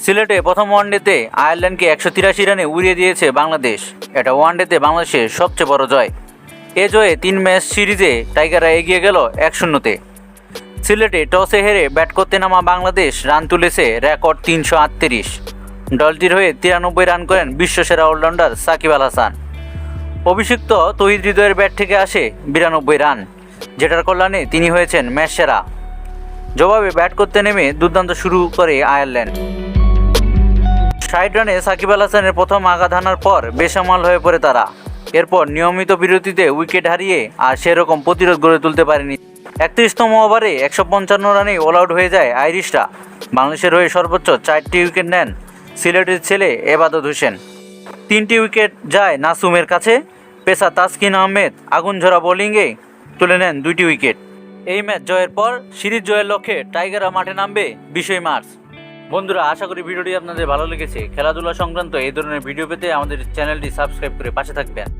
সিলেটে প্রথম ওয়ানডেতে আয়ারল্যান্ডকে 183 রানে উড়িয়ে দিয়েছে বাংলাদেশ। এটা ওয়ানডেতে বাংলাদেশের সবচেয়ে বড় জয়। এ জয়ে 3 ম্যাচ সিরিজে টাইগাররা এগিয়ে গেল 1-0-তে। সিলেটে টসে হেরে ব্যাট করতে নামা বাংলাদেশ রান তুলেছে রেকর্ড 338। দলটির হয়ে 93 রান করেন বিশ্বসেরা অলরাউন্ডার সাকিব আল হাসান। অভিষিক্ত তৌহিদ হৃদয়ের ব্যাট থেকে আসে 92 রান, যেটার কল্যাণে তিনি হয়েছেন ম্যাচ সেরা। জবাবে ব্যাট করতে নেমে দুর্দান্ত শুরু করে আয়ারল্যান্ড। 60 রানে সাকিব আল হাসানের প্রথম আঘাত হানার পর বেসামাল হয়ে পড়ে তারা। এরপর নিয়মিত বিরতিতে উইকেট হারিয়ে আর সেরকম প্রতিরোধ গড়ে তুলতে পারেনি। 31তম ওভারে 155 রানে অল আউট হয়ে যায় আইরিশরা। বাংলাদেশের হয়ে সর্বোচ্চ 4টি উইকেট নেন সিলেটের ছেলে এবাদত হোসেন। 3টি উইকেট যায় নাসুমের কাছে। পেসার তাসকিন আহমেদ আগুনঝরা বোলিংয়ে তুলে নেন 2টি উইকেট। এই ম্যাচ জয়ের পর সিরিজ জয়ের লক্ষ্যে টাইগাররা মাঠে নামবে 20 মার্চ। বন্ধুরা, আশা করি ভিডিওটি আপনাদের ভালো লেগেছে। খেলাধুলা সংক্রান্ত এই ধরনের ভিডিও পেতে আমাদের চ্যানেলটি সাবস্ক্রাইব করে পাশে থাকবেন।